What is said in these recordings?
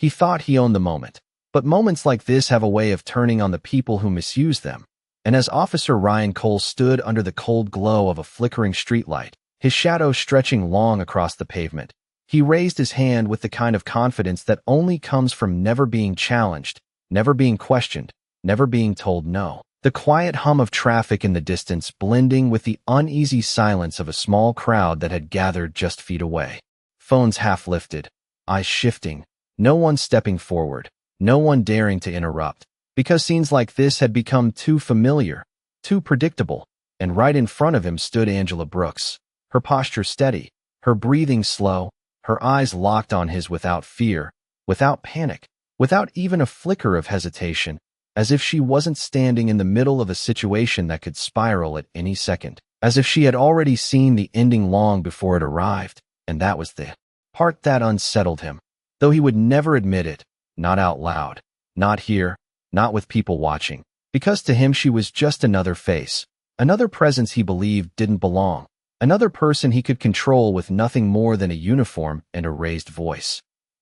He thought he owned the moment. But moments like this have a way of turning on the people who misuse them. And as Officer Ryan Cole stood under the cold glow of a flickering streetlight, his shadow stretching long across the pavement, he raised his hand with the kind of confidence that only comes from never being challenged, never being questioned, never being told no. The quiet hum of traffic in the distance blending with the uneasy silence of a small crowd that had gathered just feet away. Phones half lifted, eyes shifting, no one stepping forward, no one daring to interrupt, because scenes like this had become too familiar, too predictable, and right in front of him stood Angela Brooks, her posture steady, her breathing slow, her eyes locked on his without fear, without panic, without even a flicker of hesitation, as if she wasn't standing in the middle of a situation that could spiral at any second, as if she had already seen the ending long before it arrived, and that was the part that unsettled him, though he would never admit it, not out loud, not here, not with people watching, because to him she was just another face, another presence he believed didn't belong, another person he could control with nothing more than a uniform and a raised voice.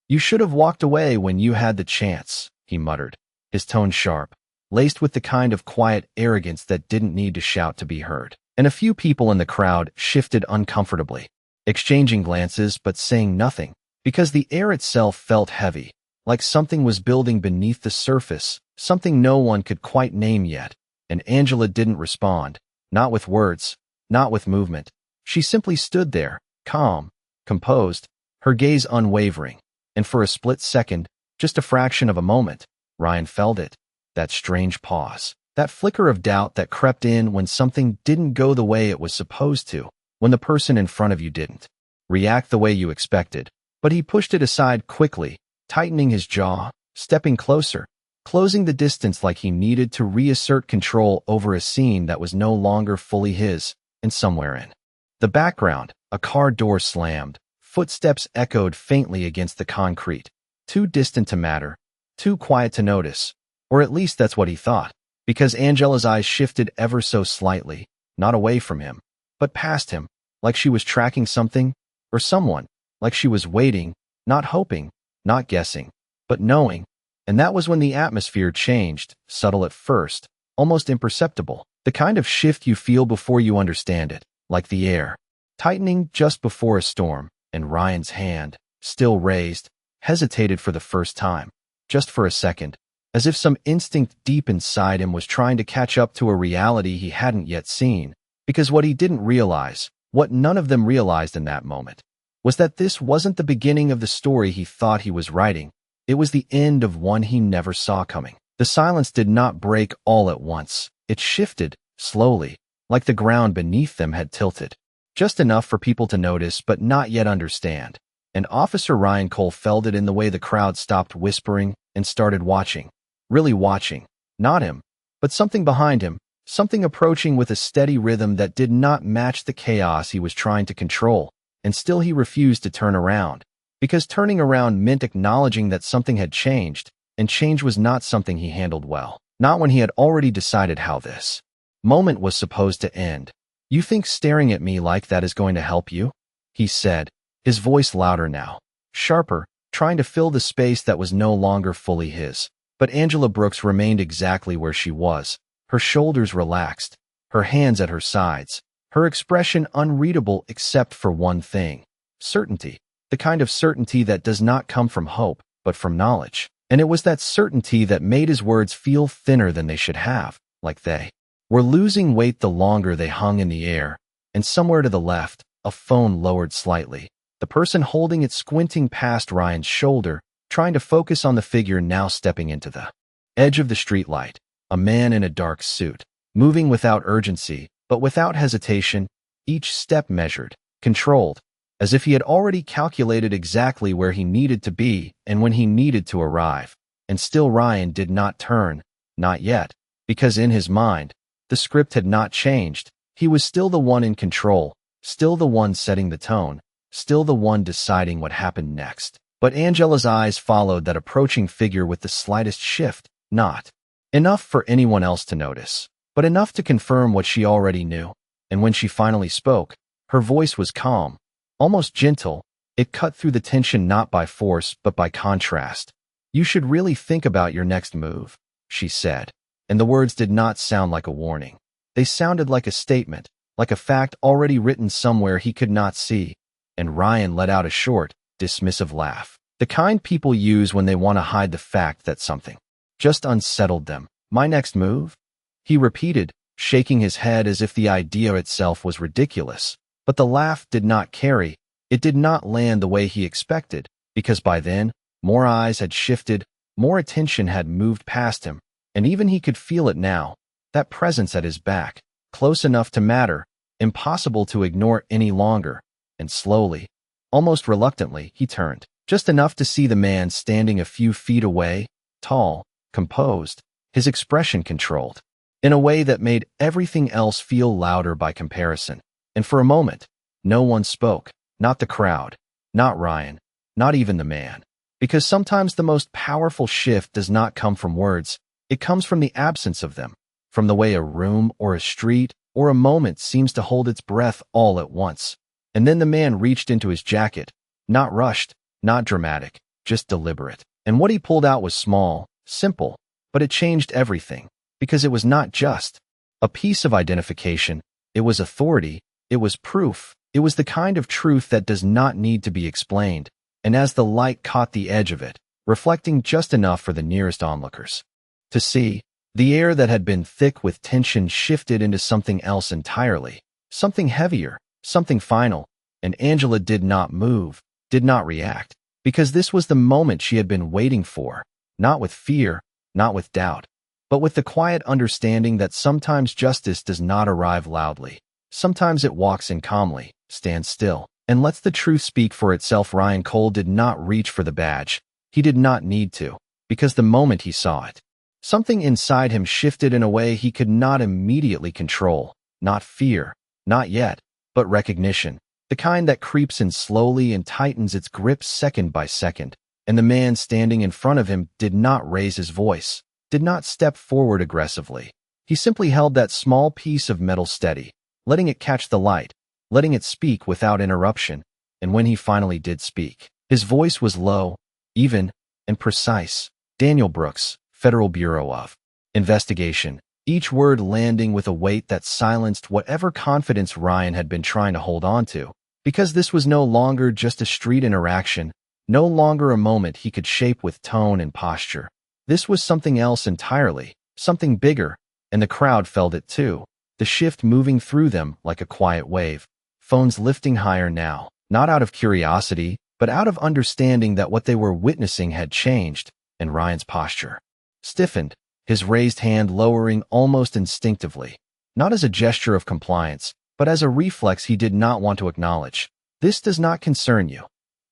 "You should have walked away when you had the chance," he muttered, his tone sharp, laced with the kind of quiet arrogance that didn't need to shout to be heard. And a few people in the crowd shifted uncomfortably, exchanging glances but saying nothing, because the air itself felt heavy, like something was building beneath the surface, something no one could quite name yet. And Angela didn't respond, not with words, not with movement. She simply stood there, calm, composed, her gaze unwavering. And for a split second, just a fraction of a moment, Ryan felt it, that strange pause, that flicker of doubt that crept in when something didn't go the way it was supposed to, when the person in front of you didn't react the way you expected. But he pushed it aside quickly, tightening his jaw, stepping closer, closing the distance like he needed to reassert control over a scene that was no longer fully his, and somewhere in the background, a car door slammed, footsteps echoed faintly against the concrete, too distant to matter, too quiet to notice, or at least that's what he thought, because Angela's eyes shifted ever so slightly, not away from him, but past him, like she was tracking something, or someone, like she was waiting, not hoping, not guessing, but knowing. And that was when the atmosphere changed, subtle at first, almost imperceptible, the kind of shift you feel before you understand it, like the air tightening just before a storm, and Ryan's hand, still raised, hesitated for the first time, just for a second, as if some instinct deep inside him was trying to catch up to a reality he hadn't yet seen, because what he didn't realize, what none of them realized in that moment, was that this wasn't the beginning of the story he thought he was writing. It was the end of one he never saw coming. The silence did not break all at once. It shifted, slowly, like the ground beneath them had tilted. Just enough for people to notice but not yet understand. And Officer Ryan Cole felt it in the way the crowd stopped whispering and started watching. Really watching. Not him, but something behind him, something approaching with a steady rhythm that did not match the chaos he was trying to control. And still he refused to turn around, because turning around meant acknowledging that something had changed, and change was not something he handled well. Not when he had already decided how this moment was supposed to end. "You think staring at me like that is going to help you?" he said, his voice louder now, sharper, trying to fill the space that was no longer fully his. But Angela Brooks remained exactly where she was, her shoulders relaxed, her hands at her sides, her expression unreadable except for one thing: certainty, the kind of certainty that does not come from hope, but from knowledge. And it was that certainty that made his words feel thinner than they should have, like they were losing weight the longer they hung in the air. And somewhere to the left, a phone lowered slightly, the person holding it squinting past Ryan's shoulder, trying to focus on the figure now stepping into the edge of the streetlight, a man in a dark suit, moving without urgency, but without hesitation, each step measured, controlled, as if he had already calculated exactly where he needed to be and when he needed to arrive. And still Ryan did not turn, not yet, because in his mind, the script had not changed. He was still the one in control, still the one setting the tone, still the one deciding what happened next. But Angela's eyes followed that approaching figure with the slightest shift, not enough for anyone else to notice, but enough to confirm what she already knew. And when she finally spoke, her voice was calm, almost gentle. It cut through the tension not by force but by contrast. "You should really think about your next move," she said, and the words did not sound like a warning. They sounded like a statement, like a fact already written somewhere he could not see, and Ryan let out a short, dismissive laugh. The kind people use when they want to hide the fact that something just unsettled them. "My next move?" he repeated, shaking his head as if the idea itself was ridiculous. But the laugh did not carry. It did not land the way he expected, because by then, more eyes had shifted, more attention had moved past him, and even he could feel it now, that presence at his back, close enough to matter, impossible to ignore any longer. And slowly, almost reluctantly, he turned, just enough to see the man standing a few feet away, tall, composed, his expression controlled, in a way that made everything else feel louder by comparison. And for a moment, no one spoke, not the crowd, not Ryan, not even the man. Because sometimes the most powerful shift does not come from words, it comes from the absence of them, from the way a room or a street or a moment seems to hold its breath all at once. And then the man reached into his jacket, not rushed, not dramatic, just deliberate. And what he pulled out was small, simple, but it changed everything. Because it was not just a piece of identification, it was authority, it was proof, it was the kind of truth that does not need to be explained, and as the light caught the edge of it, reflecting just enough for the nearest onlookers to see, the air that had been thick with tension shifted into something else entirely, something heavier, something final, and Angela did not move, did not react, because this was the moment she had been waiting for, not with fear, not with doubt, but with the quiet understanding that sometimes justice does not arrive loudly. Sometimes it walks in calmly, stands still, and lets the truth speak for itself. Ryan Cole did not reach for the badge. He did not need to, because the moment he saw it, something inside him shifted in a way he could not immediately control. Not fear, not yet, but recognition, the kind that creeps in slowly and tightens its grip second by second. And the man standing in front of him did not raise his voice, did not step forward aggressively. He simply held that small piece of metal steady, letting it catch the light, letting it speak without interruption. And when he finally did speak, his voice was low, even, and precise. "Daniel Brooks, Federal Bureau of Investigation," each word landing with a weight that silenced whatever confidence Ryan had been trying to hold on to. Because this was no longer just a street interaction, no longer a moment he could shape with tone and posture. This was something else entirely, something bigger, and the crowd felt it too, the shift moving through them like a quiet wave, phones lifting higher now, not out of curiosity, but out of understanding that what they were witnessing had changed, and Ryan's posture stiffened, his raised hand lowering almost instinctively, not as a gesture of compliance, but as a reflex he did not want to acknowledge. "This does not concern you,"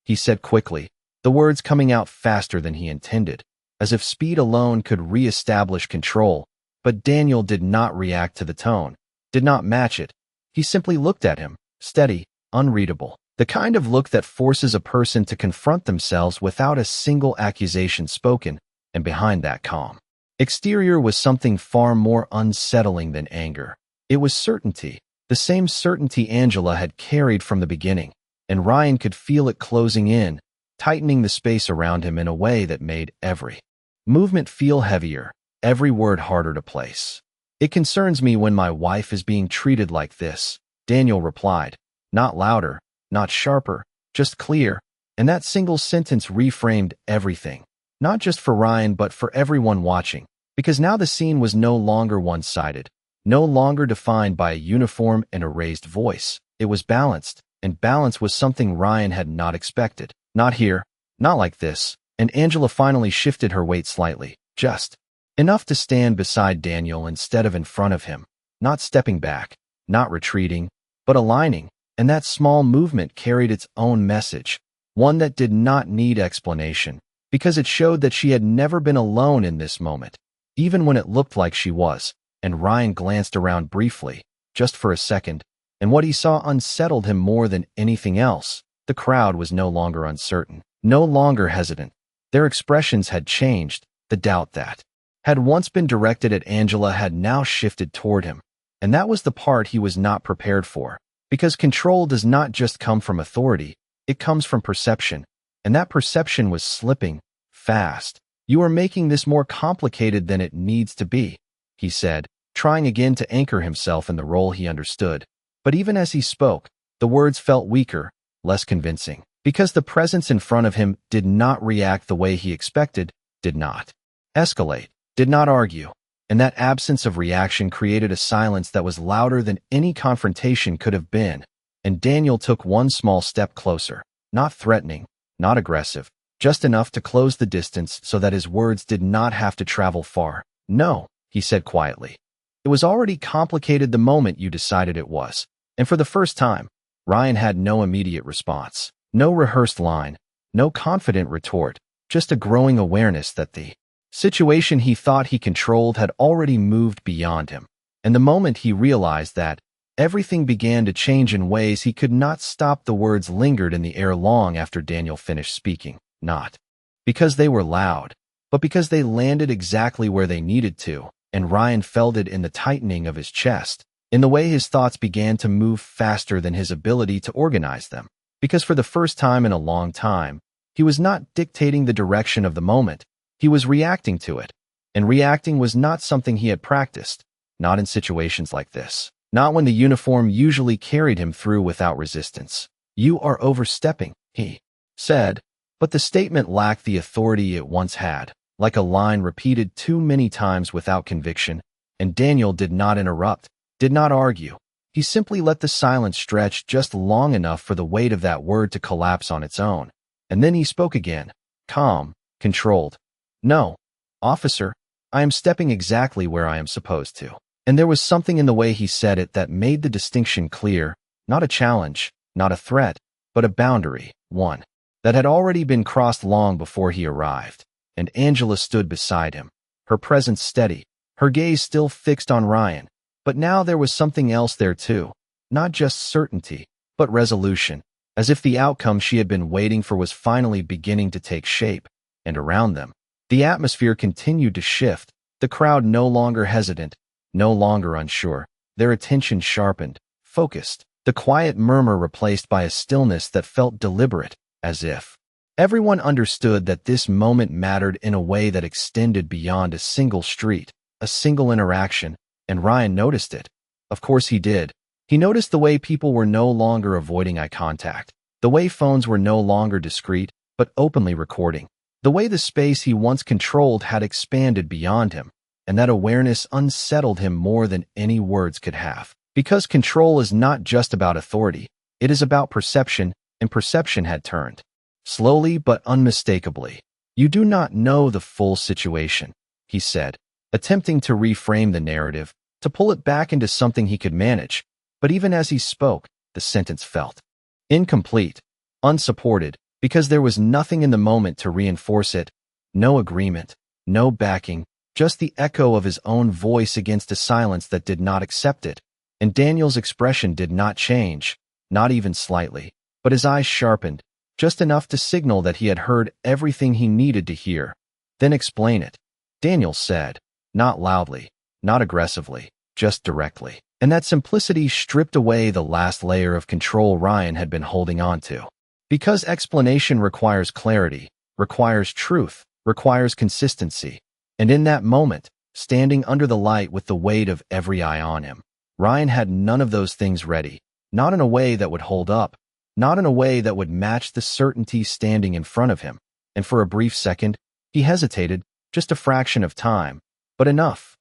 he said quickly, the words coming out faster than he intended, as if speed alone could re-establish control. But Daniel did not react to the tone, did not match it. He simply looked at him, steady, unreadable, the kind of look that forces a person to confront themselves without a single accusation spoken, and behind that calm exterior was something far more unsettling than anger. It was certainty, the same certainty Angela had carried from the beginning, and Ryan could feel it closing in, tightening the space around him in a way that made every movement feel heavier, every word harder to place. "It concerns me when my wife is being treated like this," Daniel replied, not louder, not sharper, just clear, and that single sentence reframed everything, not just for Ryan but for everyone watching, because now the scene was no longer one-sided, no longer defined by a uniform and a raised voice. It was balanced, and balance was something Ryan had not expected. Not here, not like this. And Angela finally shifted her weight slightly, just enough to stand beside Daniel instead of in front of him, not stepping back, not retreating, but aligning, and that small movement carried its own message, one that did not need explanation, because it showed that she had never been alone in this moment, even when it looked like she was. And Ryan glanced around briefly, just for a second, and what he saw unsettled him more than anything else. The crowd was no longer uncertain, no longer hesitant. Their expressions had changed. The doubt that had once been directed at Angela had now shifted toward him, and that was the part he was not prepared for, because control does not just come from authority, it comes from perception, and that perception was slipping, fast. "You are making this more complicated than it needs to be," he said, trying again to anchor himself in the role he understood. But even as he spoke, the words felt weaker, less convincing, because the presence in front of him did not react the way he expected, did not escalate, did not argue, and that absence of reaction created a silence that was louder than any confrontation could have been. And Daniel took one small step closer, not threatening, not aggressive, just enough to close the distance so that his words did not have to travel far. "No," he said quietly. "It was already complicated the moment you decided it was." And for the first time, Ryan had no immediate response, no rehearsed line, no confident retort, just a growing awareness that the situation he thought he controlled had already moved beyond him. And the moment he realized that, everything began to change in ways he could not stop. The words lingered in the air long after Daniel finished speaking, not because they were loud, but because they landed exactly where they needed to, and Ryan felt it in the tightening of his chest, in the way his thoughts began to move faster than his ability to organize them. Because for the first time in a long time, he was not dictating the direction of the moment, he was reacting to it. And reacting was not something he had practiced, not in situations like this, not when the uniform usually carried him through without resistance. "You are overstepping," he said, but the statement lacked the authority it once had, like a line repeated too many times without conviction. And Daniel did not interrupt, did not argue. He simply let the silence stretch just long enough for the weight of that word to collapse on its own. And then he spoke again, calm, controlled. "No, officer, I am stepping exactly where I am supposed to." And there was something in the way he said it that made the distinction clear, not a challenge, not a threat, but a boundary, one that had already been crossed long before he arrived. And Angela stood beside him, her presence steady, her gaze still fixed on Ryan. But now there was something else there too, not just certainty, but resolution, as if the outcome she had been waiting for was finally beginning to take shape. And around them, the atmosphere continued to shift, the crowd no longer hesitant, no longer unsure, their attention sharpened, focused, the quiet murmur replaced by a stillness that felt deliberate, as if everyone understood that this moment mattered in a way that extended beyond a single street, a single interaction. And Ryan noticed it. Of course he did. He noticed the way people were no longer avoiding eye contact, the way phones were no longer discreet, but openly recording, the way the space he once controlled had expanded beyond him, and that awareness unsettled him more than any words could have. Because control is not just about authority, it is about perception, and perception had turned. Slowly but unmistakably. "You do not know the full situation," he said, attempting to reframe the narrative, to pull it back into something he could manage. But even as he spoke, the sentence felt incomplete, unsupported, because there was nothing in the moment to reinforce it, no agreement, no backing, just the echo of his own voice against a silence that did not accept it. And Daniel's expression did not change, not even slightly, but his eyes sharpened, just enough to signal that he had heard everything he needed to hear. "Then explain it," Daniel said. Not loudly, not aggressively, just directly. And that simplicity stripped away the last layer of control Ryan had been holding on to. Because explanation requires clarity, requires truth, requires consistency. And in that moment, standing under the light with the weight of every eye on him, Ryan had none of those things ready, not in a way that would hold up, not in a way that would match the certainty standing in front of him. And for a brief second, he hesitated, just a fraction of time. But enough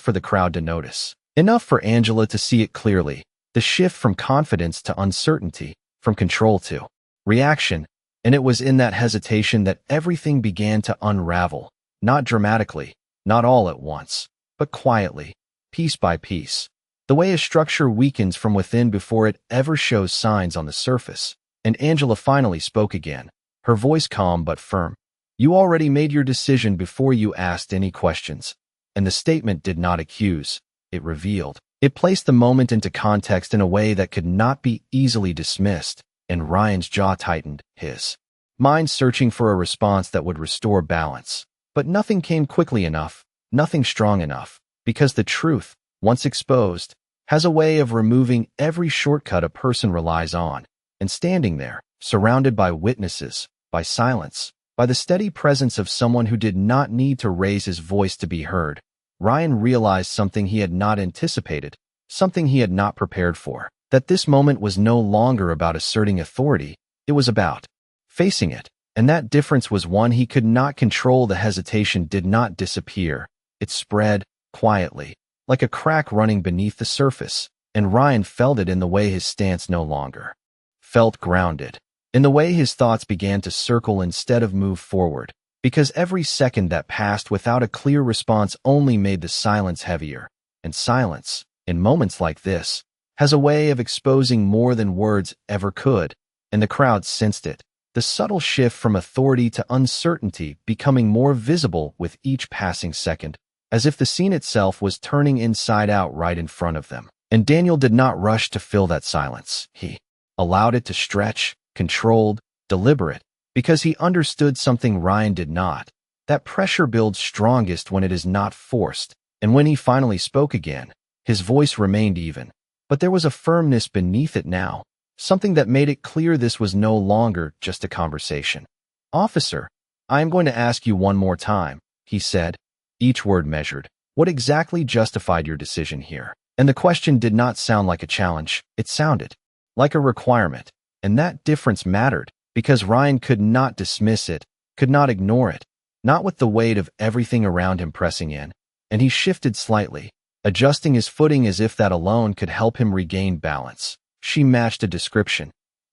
for the crowd to notice. Enough for Angela to see it clearly, the shift from confidence to uncertainty, from control to reaction. And it was in that hesitation that everything began to unravel, not dramatically, not all at once, but quietly, piece by piece. The way a structure weakens from within before it ever shows signs on the surface. And Angela finally spoke again, her voice calm but firm. "You already made your decision before you asked any questions." And the statement did not accuse, it revealed. It placed the moment into context in a way that could not be easily dismissed, and Ryan's jaw tightened, his mind searching for a response that would restore balance. But nothing came quickly enough, nothing strong enough, because the truth, once exposed, has a way of removing every shortcut a person relies on. And standing there, surrounded by witnesses, by silence, By the steady presence of someone who did not need to raise his voice to be heard, Ryan realized something he had not anticipated, something he had not prepared for, that this moment was no longer about asserting authority, it was about facing it. And that difference was one he could not control. The hesitation did not disappear. It spread, quietly, like a crack running beneath the surface, and Ryan felt it in the way his stance no longer felt grounded, in the way his thoughts began to circle instead of move forward, because every second that passed without a clear response only made the silence heavier. And silence, in moments like this, has a way of exposing more than words ever could, and the crowd sensed it. The subtle shift from authority to uncertainty becoming more visible with each passing second, as if the scene itself was turning inside out right in front of them. And Daniel did not rush to fill that silence. He allowed it to stretch, controlled, deliberate, because he understood something Ryan did not. That pressure builds strongest when it is not forced, and when he finally spoke again, his voice remained even, but there was a firmness beneath it now. Something that made it clear this was no longer just a conversation. "Officer, I am going to ask you one more time," he said, each word measured. "What exactly justified your decision here?" And the question did not sound like a challenge, it sounded like a requirement. And that difference mattered, because Ryan could not dismiss it, could not ignore it, not with the weight of everything around him pressing in. And he shifted slightly, adjusting his footing as if that alone could help him regain balance. "She matched a description,"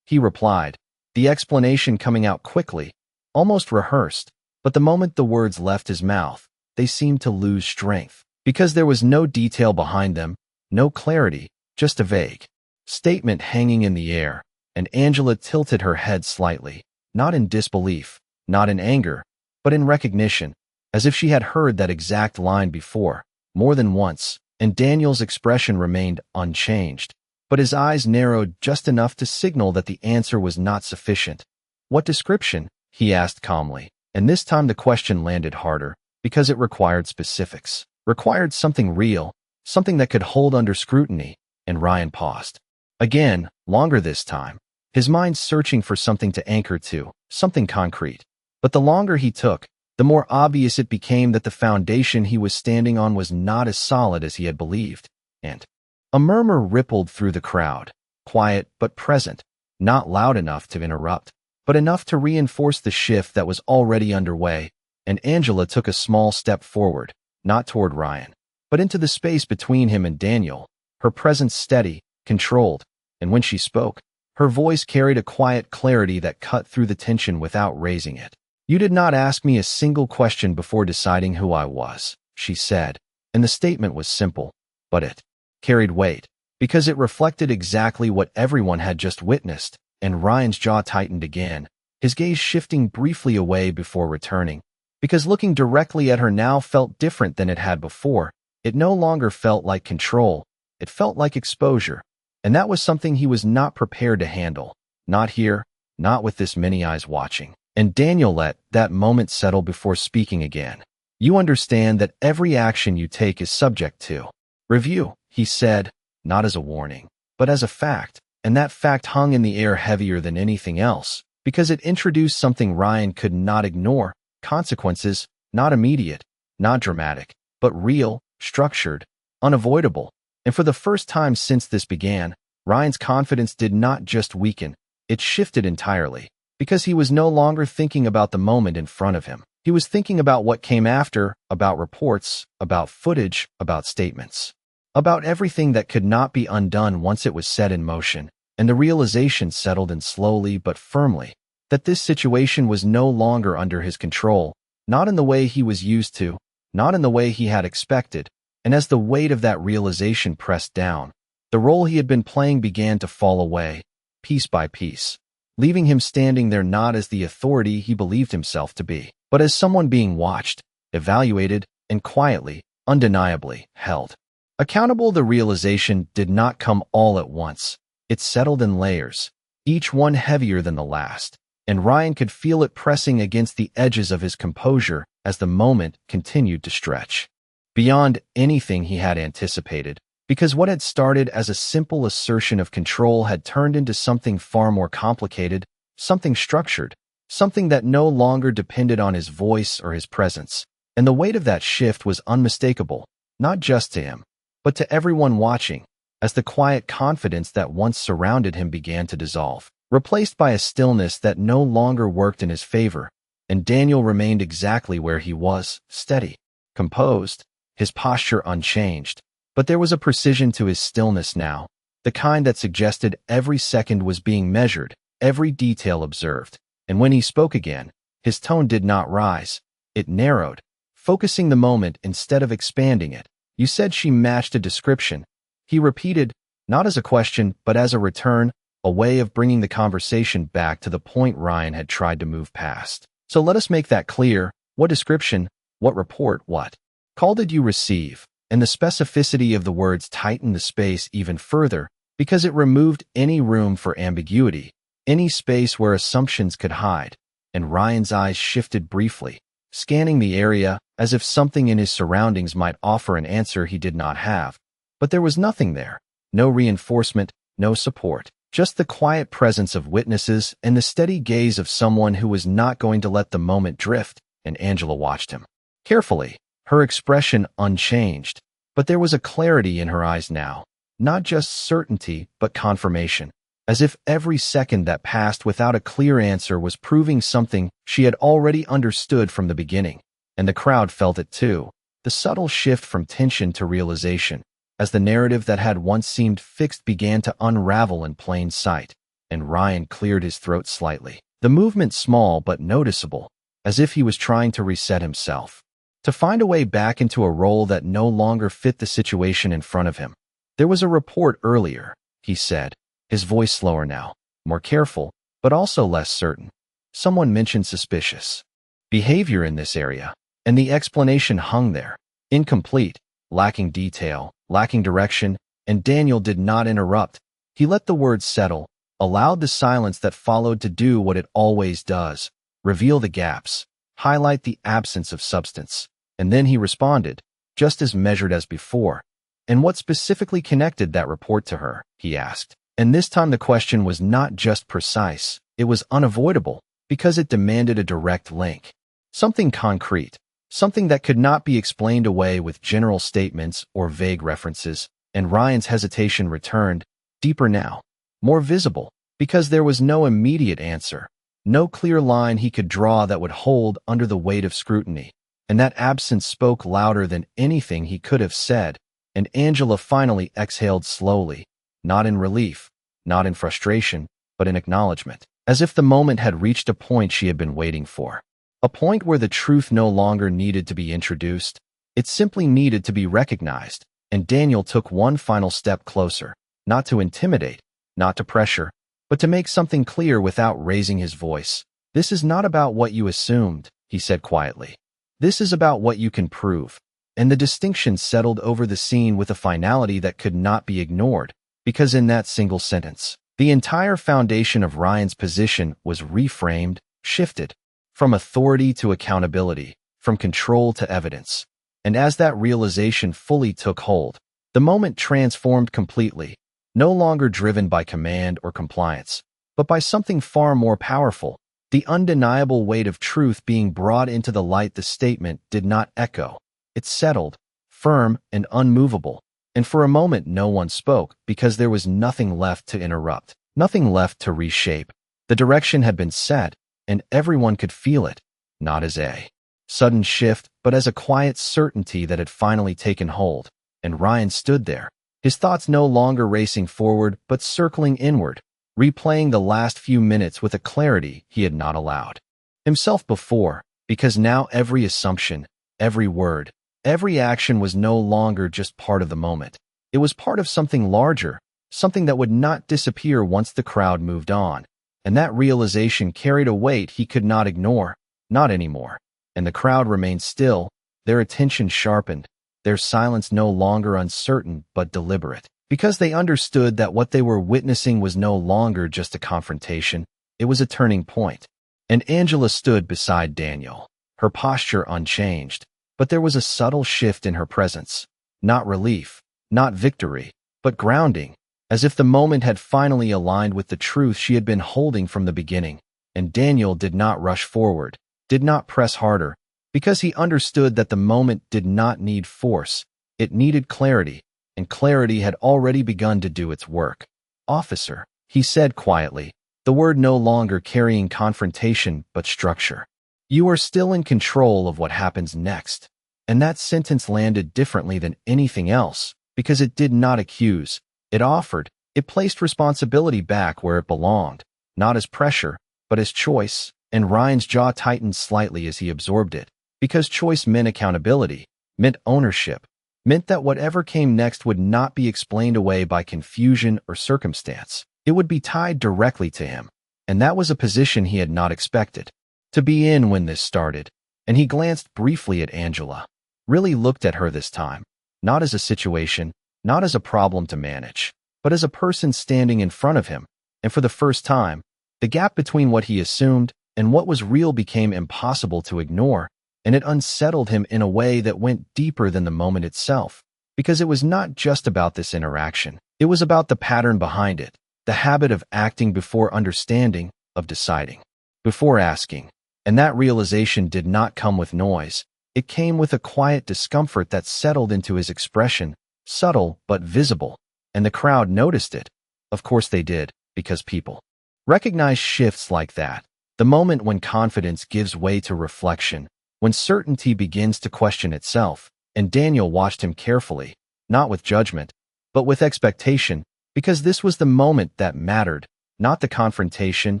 he replied, the explanation coming out quickly, almost rehearsed. But the moment the words left his mouth, they seemed to lose strength, because there was no detail behind them, no clarity, just a vague statement hanging in the air. And Angela tilted her head slightly, not in disbelief, not in anger, but in recognition, as if she had heard that exact line before, more than once. And Daniel's expression remained unchanged, but his eyes narrowed just enough to signal that the answer was not sufficient. "What description?" he asked calmly, and this time the question landed harder, because it required specifics, required something real, something that could hold under scrutiny. And Ryan paused. Again, longer this time, his mind searching for something to anchor to, something concrete. But the longer he took, the more obvious it became that the foundation he was standing on was not as solid as he had believed. And a murmur rippled through the crowd, quiet but present, not loud enough to interrupt, but enough to reinforce the shift that was already underway. And Angela took a small step forward, not toward Ryan, but into the space between him and Daniel, her presence steady, controlled. And when she spoke, her voice carried a quiet clarity that cut through the tension without raising it. "You did not ask me a single question before deciding who I was," she said, and the statement was simple, but it carried weight, because it reflected exactly what everyone had just witnessed. And Ryan's jaw tightened again, his gaze shifting briefly away before returning, because looking directly at her now felt different than it had before. It no longer felt like control, it felt like exposure. And that was something he was not prepared to handle. Not here, not with this many eyes watching. And Daniel let that moment settle before speaking again. "You understand that every action you take is subject to review," he said, not as a warning, but as a fact. And that fact hung in the air heavier than anything else, because it introduced something Ryan could not ignore: consequences, not immediate, not dramatic, but real, structured, unavoidable. And for the first time since this began, Ryan's confidence did not just weaken, it shifted entirely, because he was no longer thinking about the moment in front of him. He was thinking about what came after, about reports, about footage, about statements, about everything that could not be undone once it was set in motion. And the realization settled in slowly but firmly, that this situation was no longer under his control, not in the way he was used to, not in the way he had expected. And as the weight of that realization pressed down, the role he had been playing began to fall away, piece by piece, leaving him standing there not as the authority he believed himself to be, but as someone being watched, evaluated, and quietly, undeniably, held accountable. The realization did not come all at once. It settled in layers, each one heavier than the last, and Ryan could feel it pressing against the edges of his composure as the moment continued to stretch beyond anything he had anticipated, because what had started as a simple assertion of control had turned into something far more complicated, something structured, something that no longer depended on his voice or his presence. And the weight of that shift was unmistakable, not just to him, but to everyone watching, as the quiet confidence that once surrounded him began to dissolve, replaced by a stillness that no longer worked in his favor. And Daniel remained exactly where he was, steady, composed, his posture unchanged. But there was a precision to his stillness now, the kind that suggested every second was being measured, every detail observed. And when he spoke again, his tone did not rise. It narrowed, focusing the moment instead of expanding it. "You said she matched a description," he repeated, not as a question, but as a return, a way of bringing the conversation back to the point Ryan had tried to move past. "So let us make that clear. What description, what report, what call did you receive?" And the specificity of the words tightened the space even further because it removed any room for ambiguity, any space where assumptions could hide. And Ryan's eyes shifted briefly, scanning the area as if something in his surroundings might offer an answer he did not have. But there was nothing there, no reinforcement, no support, just the quiet presence of witnesses and the steady gaze of someone who was not going to let the moment drift. And Angela watched him carefully, her expression unchanged, but there was a clarity in her eyes now, not just certainty, but confirmation, as if every second that passed without a clear answer was proving something she had already understood from the beginning. And the crowd felt it too, the subtle shift from tension to realization, as the narrative that had once seemed fixed began to unravel in plain sight. And Ryan cleared his throat slightly, the movement small but noticeable, as if he was trying to reset himself, to find a way back into a role that no longer fit the situation in front of him. "There was a report earlier," he said, his voice slower now, more careful, but also less certain. "Someone mentioned suspicious behavior in this area." And the explanation hung there, incomplete, lacking detail, lacking direction, and Daniel did not interrupt. He let the words settle, allowed the silence that followed to do what it always does, reveal the gaps, highlight the absence of substance. And then he responded, just as measured as before. "And what specifically connected that report to her?" he asked. And this time the question was not just precise, it was unavoidable, because it demanded a direct link. Something concrete, something that could not be explained away with general statements or vague references. And Ryan's hesitation returned, deeper now, more visible, because there was no immediate answer, no clear line he could draw that would hold under the weight of scrutiny. And that absence spoke louder than anything he could have said. And Angela finally exhaled slowly, not in relief, not in frustration, but in acknowledgement, as if the moment had reached a point she had been waiting for. A point where the truth no longer needed to be introduced, it simply needed to be recognized. And Daniel took one final step closer, not to intimidate, not to pressure, but to make something clear without raising his voice. "This is not about what you assumed," he said quietly. "This is about what you can prove." And the distinction settled over the scene with a finality that could not be ignored, because in that single sentence, the entire foundation of Ryan's position was reframed, shifted, from authority to accountability, from control to evidence. And as that realization fully took hold, the moment transformed completely, no longer driven by command or compliance, but by something far more powerful, the undeniable weight of truth being brought into the light. The statement did not echo. It settled, firm and unmovable, and for a moment no one spoke because there was nothing left to interrupt, nothing left to reshape. The direction had been set, and everyone could feel it, not as a sudden shift, but as a quiet certainty that had finally taken hold. And Ryan stood there, his thoughts no longer racing forward but circling inward, replaying the last few minutes with a clarity he had not allowed himself before, because now every assumption, every word, every action was no longer just part of the moment. It was part of something larger, something that would not disappear once the crowd moved on. And that realization carried a weight he could not ignore, not anymore. And the crowd remained still, their attention sharpened, their silence no longer uncertain but deliberate, because they understood that what they were witnessing was no longer just a confrontation, it was a turning point. And Angela stood beside Daniel, her posture unchanged, but there was a subtle shift in her presence, not relief, not victory, but grounding, as if the moment had finally aligned with the truth she had been holding from the beginning. and Daniel did not rush forward, did not press harder, because he understood that the moment did not need force, it needed clarity, and clarity had already begun to do its work. "Officer," he said quietly, the word no longer carrying confrontation but structure. "You are still in control of what happens next." And that sentence landed differently than anything else, because it did not accuse, it offered, it placed responsibility back where it belonged, not as pressure, but as choice, and Ryan's jaw tightened slightly as he absorbed it, because choice meant accountability, meant ownership, meant that whatever came next would not be explained away by confusion or circumstance. It would be tied directly to him, and that was a position he had not expected to be in when this started, and he glanced briefly at Angela, really looked at her this time, not as a situation, not as a problem to manage, but as a person standing in front of him, and for the first time, the gap between what he assumed and what was real became impossible to ignore, and it unsettled him in a way that went deeper than the moment itself, because it was not just about this interaction. It was about the pattern behind it, the habit of acting before understanding, of deciding before asking. And that realization did not come with noise. It came with a quiet discomfort that settled into his expression, subtle but visible, and the crowd noticed it. Of course they did, because people recognize shifts like that, the moment when confidence gives way to reflection, when certainty begins to question itself, and Daniel watched him carefully, not with judgment, but with expectation, because this was the moment that mattered, not the confrontation,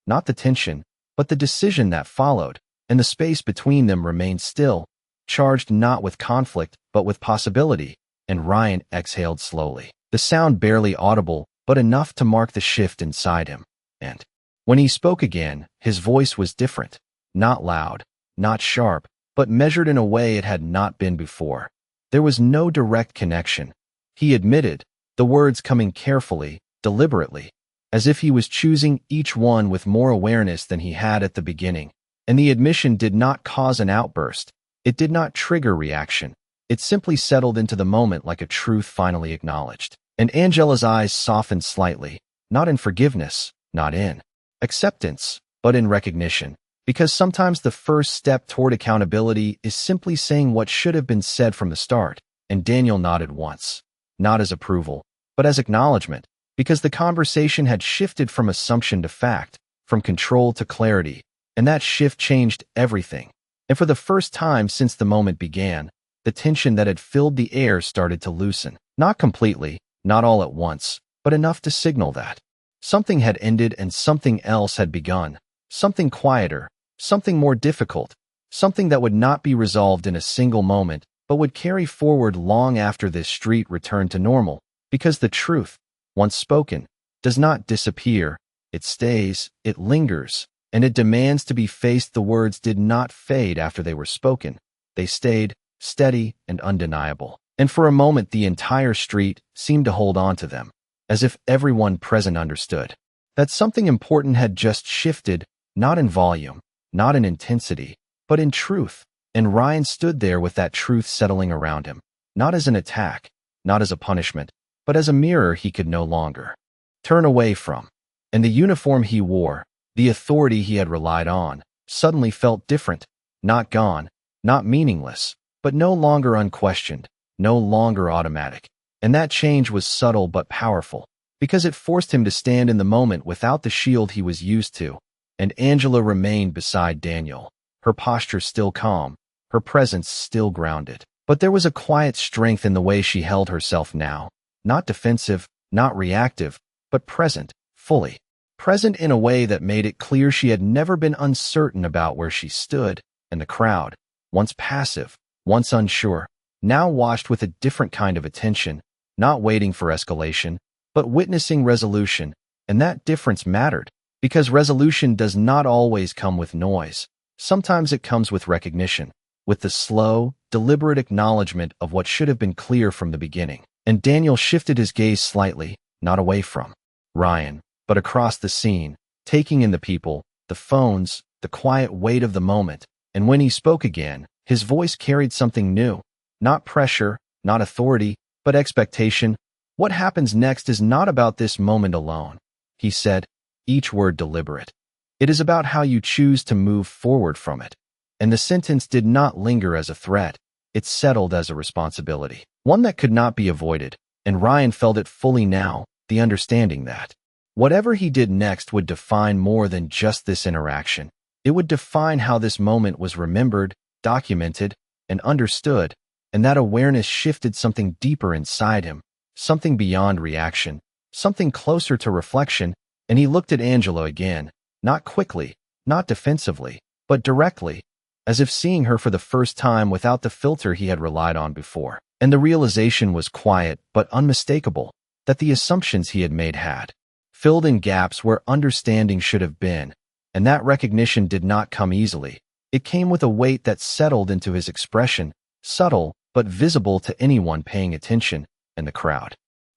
not the tension, but the decision that followed, and the space between them remained still, charged not with conflict but with possibility, and Ryan exhaled slowly, the sound barely audible, but enough to mark the shift inside him. And when he spoke again, his voice was different, not loud, not sharp, but measured in a way it had not been before. There was no direct connection, he admitted, the words coming carefully, deliberately, as if he was choosing each one with more awareness than he had at the beginning. And the admission did not cause an outburst. It did not trigger reaction. It simply settled into the moment like a truth finally acknowledged. And Angela's eyes softened slightly, not in forgiveness, not in acceptance, but in recognition. Because sometimes the first step toward accountability is simply saying what should have been said from the start. And Daniel nodded once, not as approval, but as acknowledgement, because the conversation had shifted from assumption to fact, from control to clarity, and that shift changed everything. And for the first time since the moment began, the tension that had filled the air started to loosen. Not completely, not all at once, but enough to signal that something had ended and something else had begun, something quieter, something more difficult, something that would not be resolved in a single moment, but would carry forward long after this street returned to normal, because the truth, once spoken, does not disappear, it stays, it lingers, and it demands to be faced. The words did not fade after they were spoken. They stayed, steady and undeniable. And for a moment the entire street seemed to hold on to them, as if everyone present understood that something important had just shifted, not in volume, not in intensity, but in truth. And Ryan stood there with that truth settling around him, not as an attack, not as a punishment, but as a mirror he could no longer turn away from. And the uniform he wore, the authority he had relied on, suddenly felt different, not gone, not meaningless, but no longer unquestioned, no longer automatic. And that change was subtle but powerful, because it forced him to stand in the moment without the shield he was used to. And Angela remained beside Daniel, her posture still calm, her presence still grounded. But there was a quiet strength in the way she held herself now, not defensive, not reactive, but present, fully present in a way that made it clear she had never been uncertain about where she stood. And the crowd, once passive, once unsure, now watched with a different kind of attention, not waiting for escalation, but witnessing resolution. And that difference mattered, because resolution does not always come with noise. Sometimes it comes with recognition, with the slow, deliberate acknowledgement of what should have been clear from the beginning. And Daniel shifted his gaze slightly, not away from Ryan, but across the scene, taking in the people, the phones, the quiet weight of the moment. And when he spoke again, his voice carried something new, not pressure, not authority, but expectation. "What happens next is not about this moment alone," he said, each word deliberate. It is about how you choose to move forward from it. And the sentence did not linger as a threat. It settled as a responsibility, one that could not be avoided, and Ryan felt it fully now, the understanding that whatever he did next would define more than just this interaction. It would define how this moment was remembered, documented, and understood, and that awareness shifted something deeper inside him, something beyond reaction, something closer to reflection, and he looked at Angela again, not quickly, not defensively, but directly, as if seeing her for the first time without the filter he had relied on before. And the realization was quiet but unmistakable, that the assumptions he had made had filled in gaps where understanding should have been, and that recognition did not come easily. It came with a weight that settled into his expression, subtle but visible to anyone paying attention, and the crowd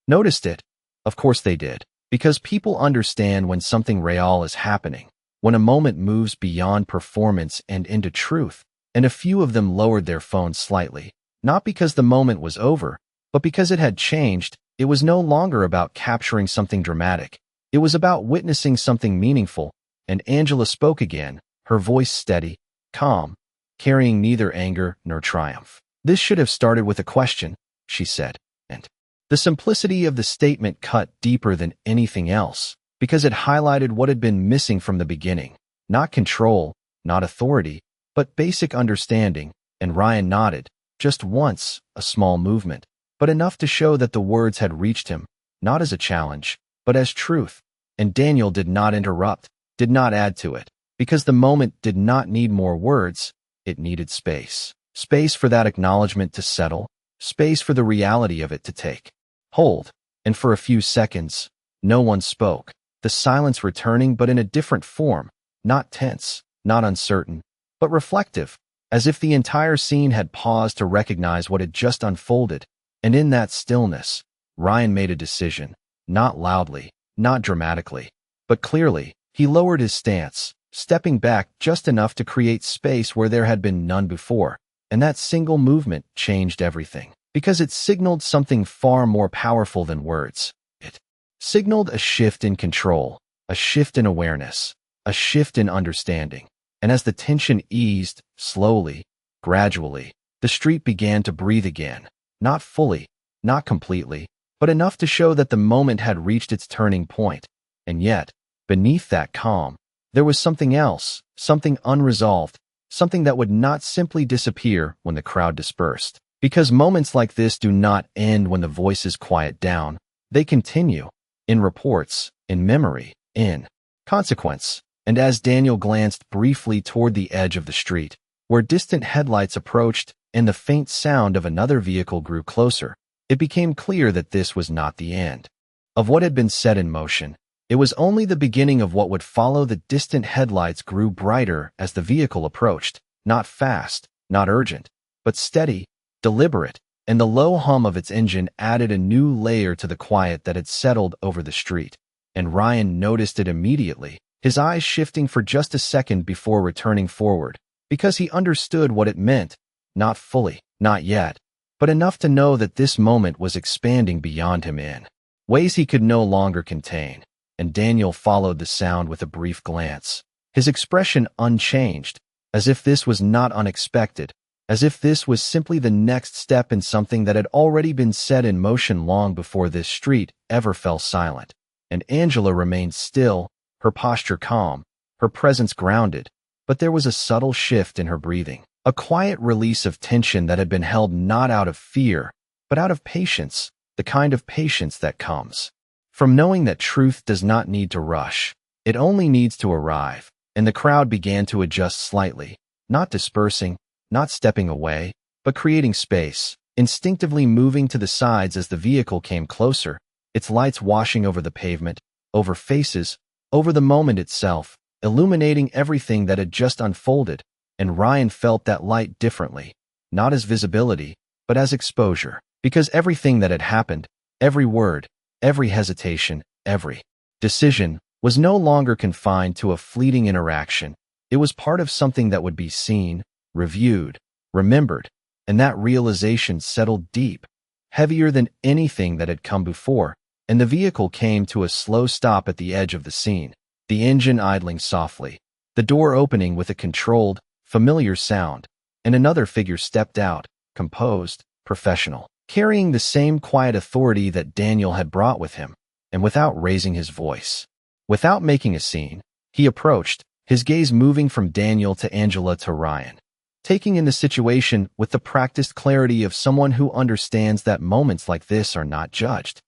noticed it. Of course they did, because people understand when something real is happening, when a moment moves beyond performance and into truth, and a few of them lowered their phones slightly, not because the moment was over, but because it had changed. It was no longer about capturing something dramatic. It was about witnessing something meaningful, and Angela spoke again, her voice steady, calm, carrying neither anger nor triumph. "This should have started with a question," she said, and the simplicity of the statement cut deeper than anything else, because it highlighted what had been missing from the beginning. Not control, not authority, but basic understanding, and Ryan nodded, just once, a small movement, but enough to show that the words had reached him, not as a challenge, but as truth. And Daniel did not interrupt, did not add to it, because the moment did not need more words, it needed space. Space for that acknowledgement to settle, space for the reality of it to take hold. And for a few seconds, no one spoke, the silence returning but in a different form, not tense, not uncertain, but reflective, as if the entire scene had paused to recognize what had just unfolded. And in that stillness, Ryan made a decision, not loudly, not dramatically, but clearly. He lowered his stance, stepping back just enough to create space where there had been none before, and that single movement changed everything, because it signaled something far more powerful than words. It signaled a shift in control, a shift in awareness, a shift in understanding. And as the tension eased, slowly, gradually, the street began to breathe again, not fully, not completely, but enough to show that the moment had reached its turning point. And yet, beneath that calm, there was something else, something unresolved, something that would not simply disappear when the crowd dispersed. Because moments like this do not end when the voices quiet down. They continue, in reports, in memory, in consequence. And as Daniel glanced briefly toward the edge of the street, where distant headlights approached and the faint sound of another vehicle grew closer, it became clear that this was not the end of what had been set in motion. It was only the beginning of what would follow. The distant headlights grew brighter as the vehicle approached, not fast, not urgent, but steady, deliberate, and the low hum of its engine added a new layer to the quiet that had settled over the street. And Ryan noticed it immediately, his eyes shifting for just a second before returning forward, because he understood what it meant, not fully, not yet, but enough to know that this moment was expanding beyond him in ways he could no longer contain. And Daniel followed the sound with a brief glance, his expression unchanged, as if this was not unexpected, as if this was simply the next step in something that had already been set in motion long before this street ever fell silent. And Angela remained still, her posture calm, her presence grounded, but there was a subtle shift in her breathing, a quiet release of tension that had been held not out of fear, but out of patience, the kind of patience that comes from knowing that truth does not need to rush. It only needs to arrive. And the crowd began to adjust slightly, not dispersing, not stepping away, but creating space, instinctively moving to the sides as the vehicle came closer, its lights washing over the pavement, over faces, over the moment itself, illuminating everything that had just unfolded. And Ryan felt that light differently, not as visibility, but as exposure, because everything that had happened, every word, every hesitation, every decision, was no longer confined to a fleeting interaction. It was part of something that would be seen, reviewed, remembered, and that realization settled deep, heavier than anything that had come before, and the vehicle came to a slow stop at the edge of the scene. the engine idling softly, the door opening with a controlled, familiar sound, and another figure stepped out, composed, professional, carrying the same quiet authority that Daniel had brought with him, and without raising his voice. Without making a scene, he approached, his gaze moving from Daniel to Angela to Ryan, taking in the situation with the practiced clarity of someone who understands that moments like this are not judged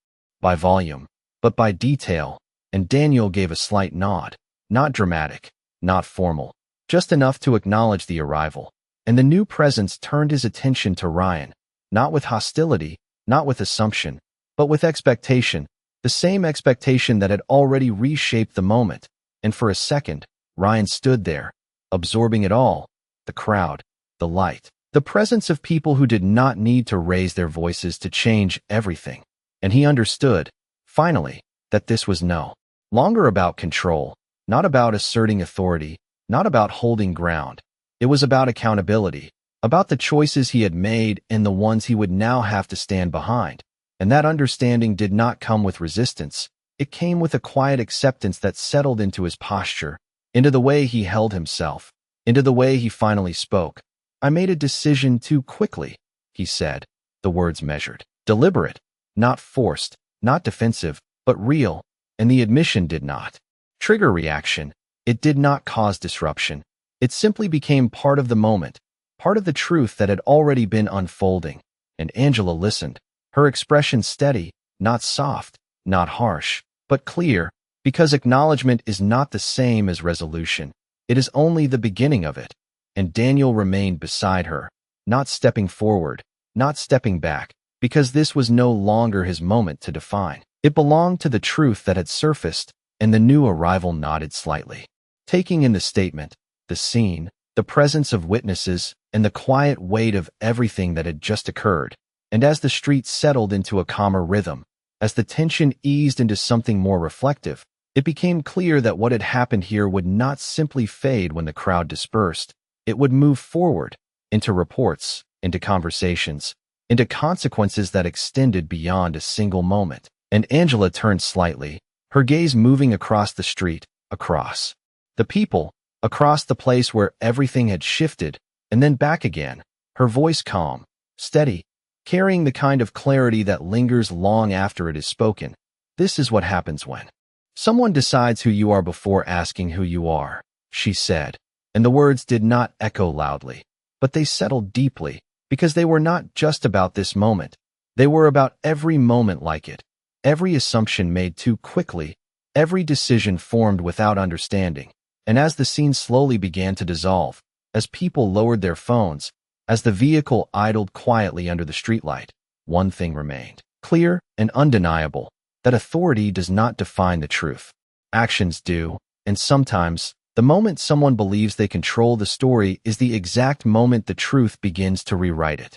by volume, but by detail, and Daniel gave a slight nod, not dramatic, not formal, just enough to acknowledge the arrival, and the new presence turned his attention to Ryan, not with hostility, not with assumption, but with expectation, the same expectation that had already reshaped the moment, and for a second, Ryan stood there, absorbing it all, the crowd, the light, the presence of people who did not need to raise their voices to change everything, and he understood, finally, that this was no longer about control, not about asserting authority, not about holding ground. It was about accountability, about the choices he had made and the ones he would now have to stand behind. And that understanding did not come with resistance. It came with a quiet acceptance that settled into his posture, into the way he held himself, into the way he finally spoke. "I made a decision too quickly," he said, the words measured, deliberate, not forced, not defensive, but real, and the admission did not trigger reaction. It did not cause disruption. It simply became part of the moment, part of the truth that had already been unfolding. And Angela listened, her expression steady, not soft, not harsh, but clear, because acknowledgement is not the same as resolution. It is only the beginning of it. And Daniel remained beside her, not stepping forward, not stepping back, because this was no longer his moment to define. It belonged to the truth that had surfaced, and the new arrival nodded slightly, taking in the statement, the scene, the presence of witnesses, and the quiet weight of everything that had just occurred. And as the street settled into a calmer rhythm, as the tension eased into something more reflective, it became clear that what had happened here would not simply fade when the crowd dispersed. It would move forward, into reports, into conversations, into consequences that extended beyond a single moment. And Angela turned slightly, her gaze moving across the street, across the people, across the place where everything had shifted, and then back again, her voice calm, steady, carrying the kind of clarity that lingers long after it is spoken. "This is what happens when someone decides who you are before asking who you are," she said, and the words did not echo loudly, but they settled deeply, because they were not just about this moment. They were about every moment like it, every assumption made too quickly, every decision formed without understanding. And as the scene slowly began to dissolve, as people lowered their phones, as the vehicle idled quietly under the streetlight, one thing remained, clear and undeniable, that authority does not define the truth. Actions do, and sometimes, the moment someone believes they control the story is the exact moment the truth begins to rewrite it.